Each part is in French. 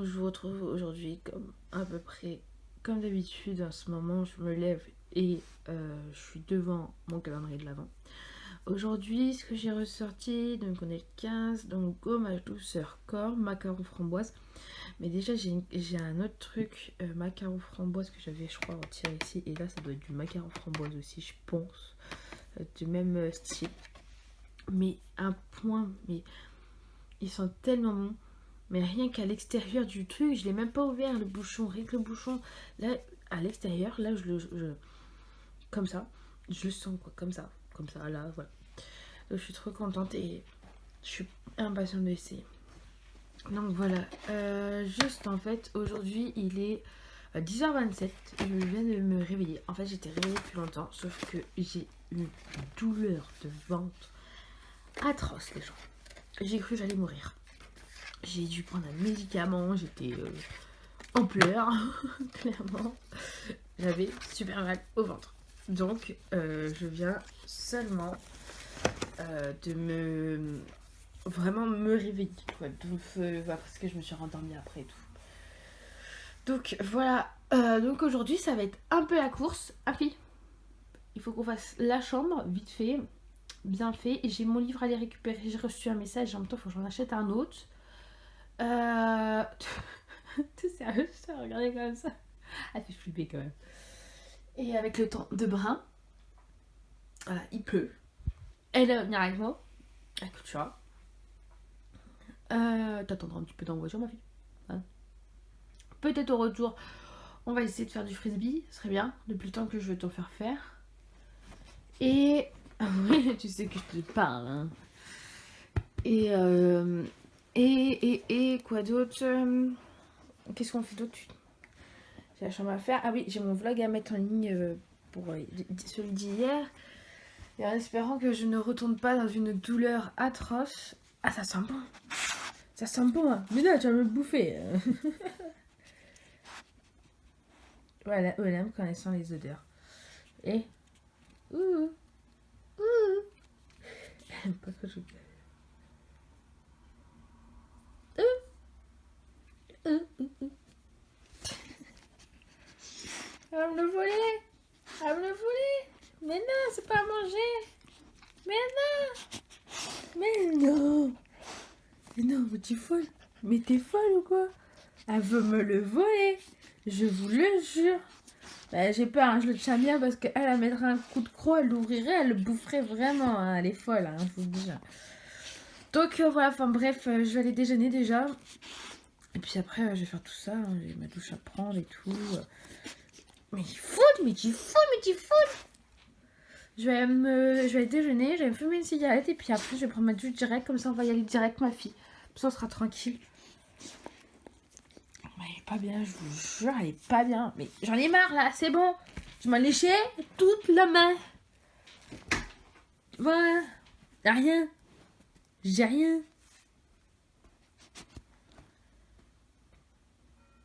Donc je vous retrouve aujourd'hui comme à peu près comme d'habitude. En ce moment je me lève et je suis devant mon calendrier de l'Avent. Aujourd'hui ce que j'ai ressorti, donc on est le 15, donc gommage douceur corps, macaron framboise. Mais déjà j'ai un autre truc, macaron framboise que j'avais je crois retiré ici. Et là ça doit être du macaron framboise aussi je pense, du même style. Mais un point, mais ils sont tellement bons. Mais rien qu'à l'extérieur du truc, je l'ai même pas ouvert le bouchon, rien que le bouchon. Là, à l'extérieur, là, comme ça, je le sens quoi, comme ça, là, voilà. Donc je suis trop contente et je suis impatiente d'essayer. Donc voilà, juste en fait, aujourd'hui il est 10h27, je viens de me réveiller. En fait, j'étais réveillée depuis longtemps, sauf que j'ai une douleur de ventre atroce, les gens. J'ai cru que j'allais mourir. J'ai dû prendre un médicament, j'étais en pleurs, clairement. J'avais super mal au ventre. Donc, je viens seulement de vraiment me réveiller, quoi. Donc, parce que je me suis rendormie après et tout. Donc, voilà. Donc, aujourd'hui, ça va être un peu la course. Ah, puis, il faut qu'on fasse la chambre, vite fait, bien fait. Et j'ai mon livre à aller récupérer. J'ai reçu un message, en même temps, il faut que j'en achète un autre. T'es sérieux, je t'ai regardé comme ça. Ah, fait flipper quand même. Et avec le temps de brun, voilà, il pleut. Elle va venir avec moi. Écoute, tu vois. T'attendras un petit peu dans la voiture, ma fille. Hein. Peut-être au retour, on va essayer de faire du frisbee. Ce serait bien, depuis le temps que je veux t'en faire faire. Et. Ah oui, tu sais que je te parle. Hein. Et. Et quoi d'autre. Qu'est-ce qu'on fait d'autre? J'ai la chambre à faire. Ah oui, j'ai mon vlog à mettre en ligne pour celui d'hier. Et en espérant que je ne retourne pas dans une douleur atroce. Ah, ça sent bon. Ça sent bon, hein. Mais là, tu vas me bouffer. Voilà, elle aime quand elle sent les odeurs. Et. Ouh. Ouh. Elle aime pas quand je. Elle va me le voler. Elle va me le voler. Mais non, c'est pas à manger. Mais non. Mais non. Mais non, mais t'es folle. Mais t'es folle ou quoi? Elle veut me le voler. Je vous le jure. Bah, j'ai peur, hein, je le tiens bien parce qu'elle elle mettrait un coup de croc, elle l'ouvrirait, elle le boufferait vraiment. Hein, elle est folle, hein, je vous le dis. Donc voilà, enfin bref, je vais aller déjeuner déjà. Et puis après, je vais faire tout ça. Hein, j'ai ma douche à prendre et tout. Mais il fout, mais tu fous, mais tu fous. Je vais aller déjeuner, je vais me fumer une cigarette et puis après, je vais prendre ma douche direct. Comme ça, on va y aller direct, ma fille. Comme ça, on sera tranquille. Mais elle est pas bien, je vous jure, elle est pas bien. Mais j'en ai marre là, c'est bon. Je m'en léchais toute la main. Voilà. Y'a rien. J'ai rien.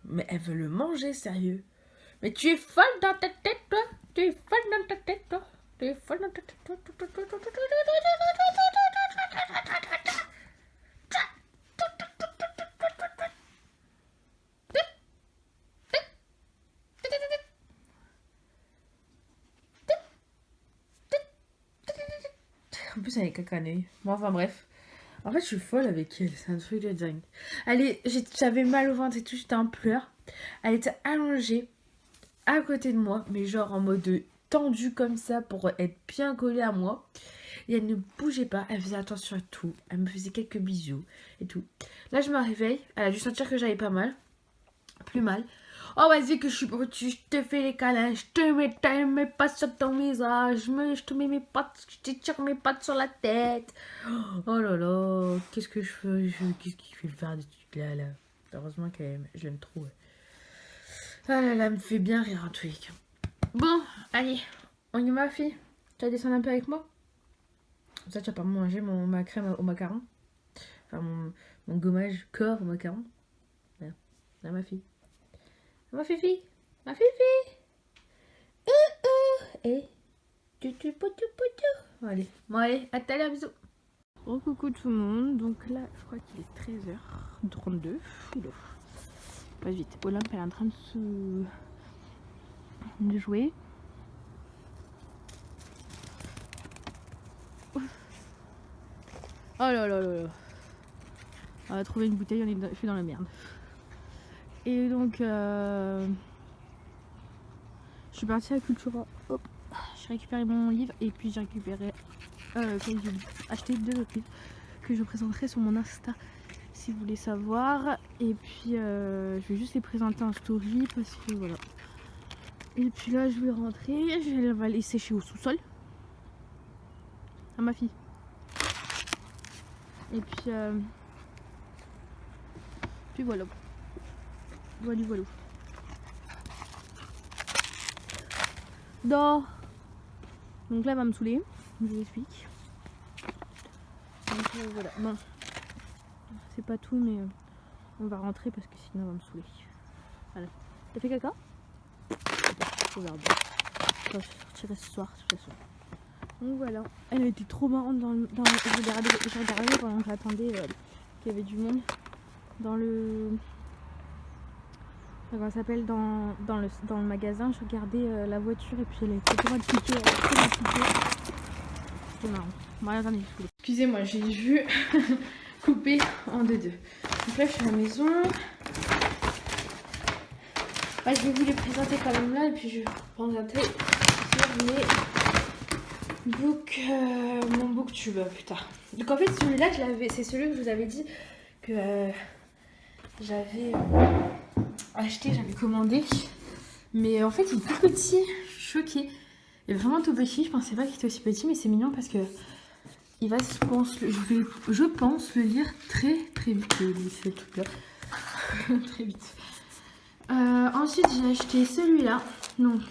Mais elle veut le manger, sérieux. Mais tu es folle dans ta tête, toi. Tu es folle dans ta tête, toi. Tu es folle dans ta tête, toi. En plus, elle est cacanée. Bon, enfin bref. En fait, je suis folle avec elle. C'est un truc de dingue. J'avais mal au ventre et tout. J'étais en pleurs. Elle était allongée à côté de moi. Mais genre en mode tendu comme ça pour être bien collée à moi. Et elle ne bougeait pas. Elle faisait attention à tout. Elle me faisait quelques bisous et tout. Là, je me réveille. Elle a dû sentir que j'avais pas mal. Plus mal. Oh, vas-y, que je suis je te fais les câlins, je te mets mes pattes sur ton visage, je te mets mes pattes, je te tire mes pattes sur la tête. Oh là là, qu'est-ce que je fais, qu'est-ce qu'il fait faire des trucs là, là. Heureusement qu'elle je l'aime trop. Ouais. Ah là là, elle me fait bien rire un truc. Bon, allez, on y va, ma fille. Tu vas descendre un peu avec moi? Comme ça, tu vas pas manger ma crème au macaron. Enfin, mon gommage corps au macaron. Là, ma fille. Ma fifi, ma fifi. Et tu poutou. Allez, bon allez, à tout à l'heure, bisous. Oh coucou tout le monde, donc là je crois qu'il est 13h32. passe vite. Olympe elle est en train de jouer. Oh là là là là. On a trouvé une bouteille, je suis dans la merde. Et donc je suis partie à Cultura. Hop. J'ai récupéré mon livre et puis j'ai récupéré j'ai acheté 2 autres livres que je présenterai sur mon Insta si vous voulez savoir. Et puis je vais juste les présenter en story parce que voilà. Et puis là je vais rentrer, je vais les sécher au sous-sol. À ma fille. Et puis voilà. Voilà. Dors. Donc là elle va me saouler, je vous explique. Donc voilà, bon, c'est pas tout mais on va rentrer parce que sinon elle va me saouler. Voilà. T'as fait caca? On verra bien. Je sortirai ce soir de toute façon. Donc voilà, elle a été trop marrante dans le je regardais pendant que j'attendais qu'il y avait du monde dans le... Comment ça s'appelle, dans le magasin. Je regardais la voiture et puis elle était trop appliquée. C'était marrant. Bon, attendez, excusez-moi, j'ai vu couper en deux. Donc là, je suis à la maison. Ouais, je vais vous les présenter quand même là et puis je vais prendre un thé sur mon booktube plus tard. Donc en fait, celui-là, c'est celui que je vous avais dit que j'avais acheté, j'avais commandé. Mais en fait, il est tout petit. Je suis choquée. Il est vraiment tout petit. Je pensais pas qu'il était aussi petit, mais c'est mignon parce que il va, je pense le lire très vite. Ce truc-là. Très vite. Ensuite, j'ai acheté celui-là. Donc,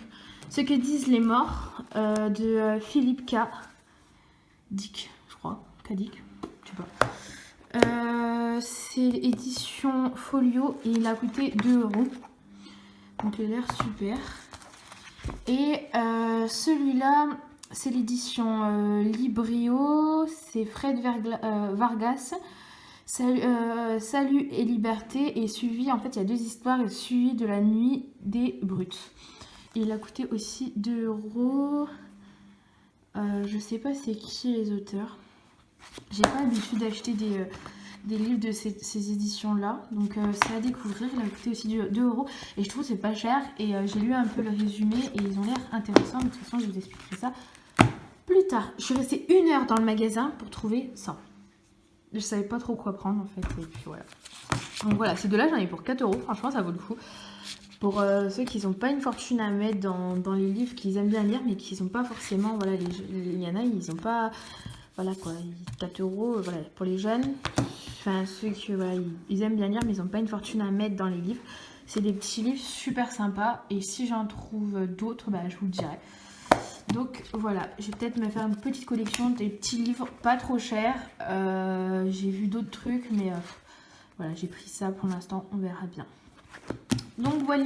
Ce que disent les morts de Philippe K. Dick, je crois. K-Dick, je sais pas. C'est édition Folio et il a coûté 2 €. Donc, il a l'air super. Et celui-là, c'est l'édition Librio. C'est Fred Vargas. Salut et liberté. Et suivi, en fait, il y a 2 histoires. Et suivi de la nuit des brutes. Et il a coûté aussi 2 €. Je sais pas c'est qui les auteurs. J'ai pas l'habitude d'acheter des livres de ces éditions-là. Donc c'est à découvrir. Il a coûté aussi 2 €. Et je trouve que c'est pas cher. Et j'ai lu un peu le résumé et ils ont l'air intéressants. De toute façon, je vous expliquerai ça plus tard. Je suis restée 1 heure dans le magasin pour trouver ça. Je savais pas trop quoi prendre en fait. Et puis voilà. Donc voilà, ces deux-là, j'en ai pour 4 €. Franchement, ça vaut le coup. Pour ceux qui n'ont pas une fortune à mettre dans les livres qu'ils aiment bien lire, mais qui n'ont pas forcément, voilà, il y en a, ils n'ont pas, voilà quoi, 4 €, voilà, pour les jeunes, enfin ceux qui, voilà, ils aiment bien lire, mais ils n'ont pas une fortune à mettre dans les livres. C'est des petits livres super sympas, et si j'en trouve d'autres, bah, je vous le dirai. Donc voilà, je vais peut-être me faire une petite collection des petits livres pas trop chers. J'ai vu d'autres trucs, mais voilà, j'ai pris ça pour l'instant, on verra bien. Donc voilà.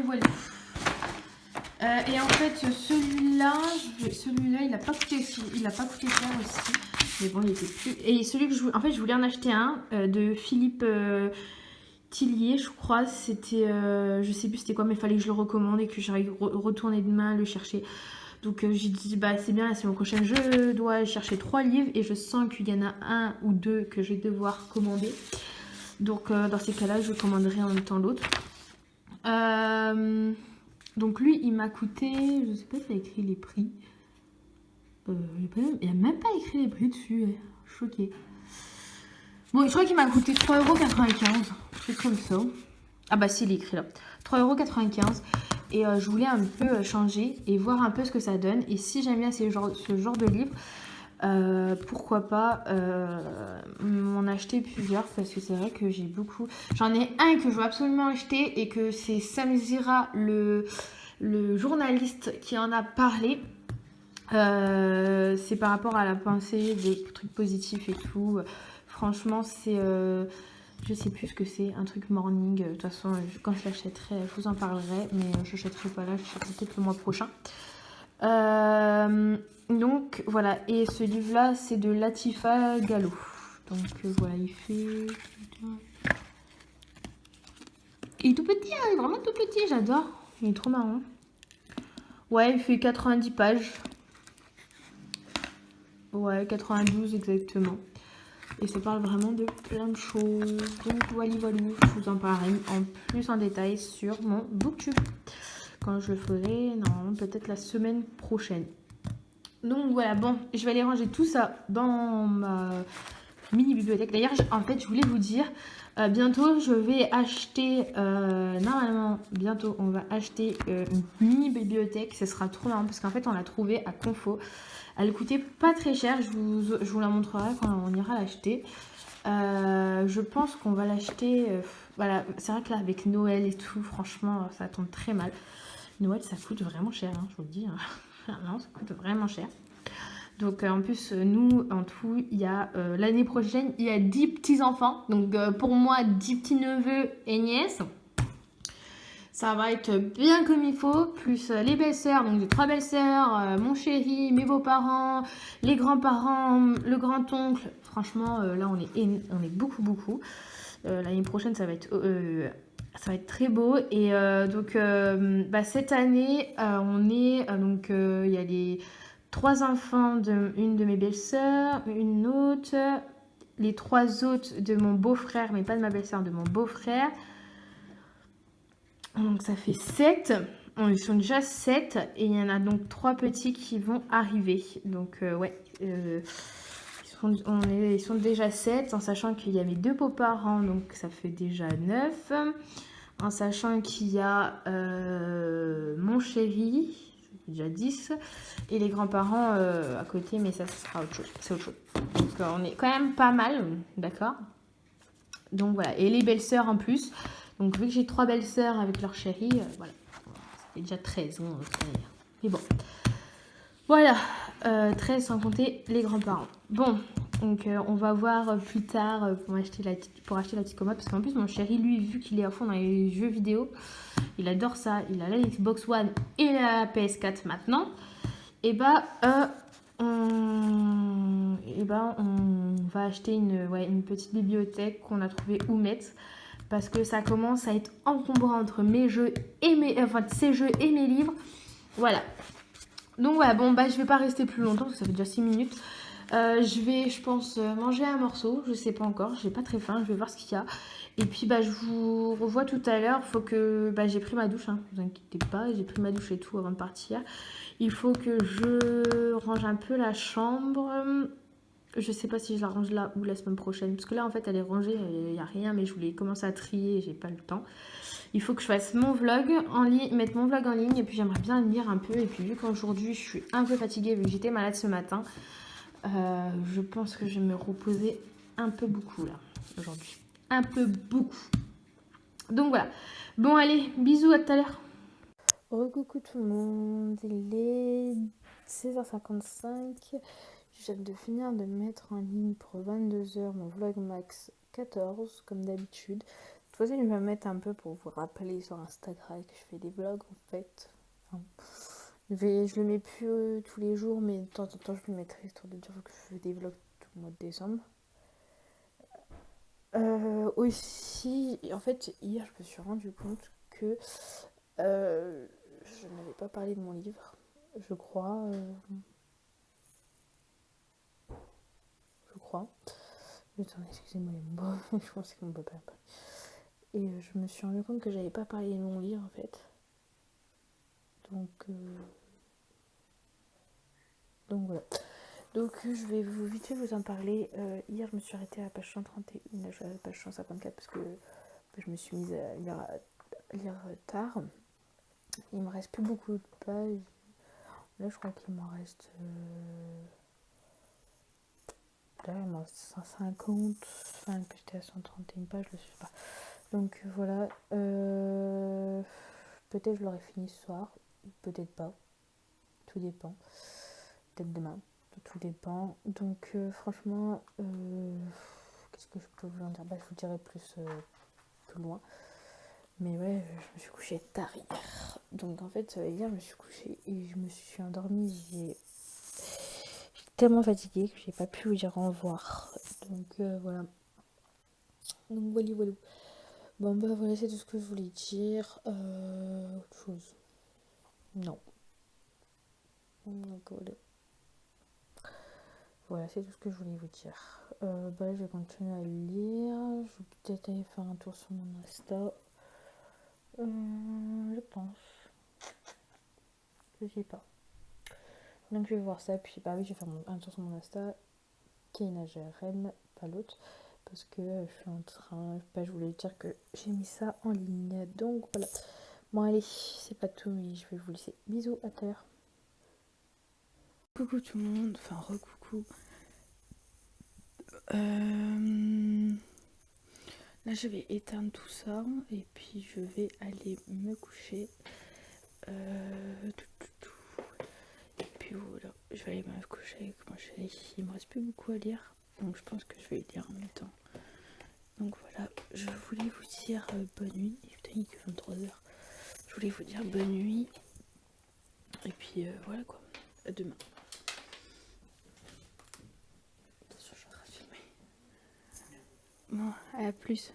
Et en fait celui-là il a pas coûté cher aussi. Mais bon, il était plus. Et celui que je voulais en acheter un de Philippe Tillier, je crois. C'était je sais plus c'était quoi, mais il fallait que je le recommande et que j'arrive retourner demain le chercher. Donc j'ai dit bah c'est bien, la semaine prochaine je dois chercher 3 livres et je sens qu'il y en a 1 ou 2 que je vais devoir commander. Donc dans ces cas-là, je commanderai en même temps l'autre. Donc lui il m'a coûté, je sais pas s'il a écrit les prix, il a même pas écrit les prix dessus, choquée. Bon, je crois qu'il m'a coûté 3,95 €, c'est comme ça. Ah bah si, il est écrit là, 3,95 €. Et je voulais un peu changer et voir un peu ce que ça donne. Et si j'aime bien ce genre de livre, pourquoi pas m'en acheter plusieurs, parce que c'est vrai que j'ai beaucoup. J'en ai un que je veux absolument acheter et que c'est Sam Zira, le journaliste qui en a parlé. C'est par rapport à la pensée, des trucs positifs et tout. Franchement, c'est je sais plus ce que c'est, un truc morning. De toute façon, quand je l'achèterai, je vous en parlerai, mais je l'achèterai pas là, je l'achèterai peut-être le mois prochain. Donc voilà, et ce livre là c'est de Latifa Gallo. Donc voilà, il fait Il est tout petit, hein, il est vraiment tout petit, j'adore. Il est trop marrant. Ouais, il fait 90 pages. Ouais, 92 exactement. Et ça parle vraiment de plein de choses. Donc voilà, je vous en parlerai en plus en détail sur mon booktube. Quand je le ferai, normalement peut-être la semaine prochaine. Donc voilà, bon, je vais aller ranger tout ça dans ma mini bibliothèque. D'ailleurs, en fait, je voulais vous dire, bientôt, je vais acheter, normalement, bientôt, on va acheter une mini bibliothèque. Ce sera trop marrant parce qu'en fait, on l'a trouvée à Confo. Elle coûtait pas très cher. Je vous la montrerai quand on ira l'acheter. Je pense qu'on va l'acheter. Voilà, c'est vrai que là, avec Noël et tout, franchement, ça tombe très mal. Noël, ça coûte vraiment cher, hein, je vous le dis. Hein. Non, ça coûte vraiment cher. Donc en plus, nous, en tout, il y a l'année prochaine, il y a 10 petits-enfants. Donc pour moi, 10 petits-neveux et nièces. Ça va être bien comme il faut. Plus les belles-sœurs, donc j'ai 3 belles-sœurs, mon chéri, mes beaux-parents, les grands-parents, le grand-oncle. Franchement, là, on est beaucoup, beaucoup. L'année prochaine, ça va être très beau. Et donc, cette année, il y a les 3 enfants d'une de mes belles-sœurs, une autre, les 3 autres de mon beau-frère, mais pas de ma belle-sœur, de mon beau-frère. Donc ça fait 7. Ils sont déjà 7 et il y en a donc 3 petits qui vont arriver. Donc ouais, ils sont déjà 7 en sachant qu'il y a mes 2 beaux-parents, donc ça fait déjà 9. En sachant qu'il y a mon chéri, déjà 10, et les grands-parents à côté, mais ça sera autre chose. C'est autre chose. Donc on est quand même pas mal, d'accord. Donc voilà, et les belles-sœurs en plus. Donc vu que j'ai 3 belles-sœurs avec leur chéri, voilà, ça fait déjà 13. Hein, mais bon, voilà, 13 sans compter les grands-parents. Bon, donc on va voir plus tard pour acheter la petite commode. Parce qu'en plus mon chéri, lui, vu qu'il est à fond dans les jeux vidéo, il adore ça. Il a la Xbox One et la PS4 maintenant. Et on va acheter une petite bibliothèque qu'on a trouvée où mettre. Parce que ça commence à être encombrant entre mes jeux et ces jeux et mes livres. Voilà. Donc voilà, bon je vais pas rester plus longtemps parce que ça fait déjà 6 minutes. Je vais, je pense, manger un morceau. Je sais pas encore, j'ai pas très faim. Je vais voir ce qu'il y a. Et puis je vous revois tout à l'heure. Faut que j'ai pris ma douche, hein, vous inquiétez pas. J'ai pris ma douche et tout avant de partir. Il faut que je range un peu la chambre. Je sais pas si je la range là ou la semaine prochaine. Parce que là, en fait, elle est rangée, il n'y a rien. Mais je voulais commencer à trier et j'ai pas le temps. Il faut que je fasse mon vlog en ligne, mettre mon vlog en ligne. Et puis, j'aimerais bien lire un peu. Et puis, vu qu'aujourd'hui, je suis un peu fatiguée, vu que j'étais malade ce matin, je pense que je vais me reposer un peu beaucoup, là, aujourd'hui. Un peu beaucoup. Donc, voilà. Bon, allez, bisous, à tout à l'heure. Recoucou tout le monde. Il est 16h55. Je viens de finir de mettre en ligne pour 22h mon vlog max 14 comme d'habitude. De toute façon, je vais mettre un peu pour vous rappeler sur Instagram que je fais des vlogs en fait. Enfin, je le mets plus tous les jours, mais de temps en temps je le mettrai histoire de dire que je fais des vlogs tout le mois de décembre. Aussi, en fait, hier je me suis rendu compte que je n'avais pas parlé de mon livre, je crois. Attendez, excusez-moi les mots, je pensais qu'on peut pas parler. Et je me suis rendu compte que j'avais pas parlé de mon livre en fait. Donc voilà. Donc je vais vite fait vous en parler. Hier je me suis arrêtée à la page 131, là je suis à la page 154 parce que je me suis mise à lire tard. Il me reste plus beaucoup de pages. Là je crois qu'il m'en reste... Là il m'en reste 150. Enfin que j'étais à 131 pages, je sais pas. Donc voilà. Peut-être je l'aurai fini ce soir. Peut-être pas. Tout dépend. Peut-être demain. Tout dépend. Donc franchement, qu'est-ce que je peux vous en dire? Je vous dirai plus plus loin. Mais ouais, je me suis couchée tard hier. Donc en fait, hier je me suis couchée et je me suis endormie. J'étais tellement fatiguée que j'ai pas pu vous dire au revoir. Donc voilà. Donc voilà. Bon bah voilà, c'est tout ce que je voulais dire. Autre chose. Non. Donc voilà, c'est tout ce que je voulais vous dire. Bah là, je vais continuer à lire. Je vais peut-être aller faire un tour sur mon Insta. Je pense. Je sais pas. Donc je vais voir ça. Puis bah oui, je vais faire un tour sur mon Insta. Kaina GRM, pas l'autre. Parce que je suis en train. Bah, je voulais dire que j'ai mis ça en ligne. Donc voilà. Bon allez, c'est pas tout, mais je vais vous laisser. Bisous, à tout à l'heure. Coucou tout le monde, enfin re-coucou. Là je vais éteindre tout ça et puis je vais aller me coucher. Et puis voilà, je vais aller me coucher avec mon chéri. Il me reste plus beaucoup à lire, donc je pense que je vais lire en même temps. Donc voilà, je voulais vous dire bonne nuit. Putain, il est que 23h. Je voulais vous dire bonne nuit. Et puis voilà quoi, à demain. Attention, je suis en train de filmer. Bon, à plus.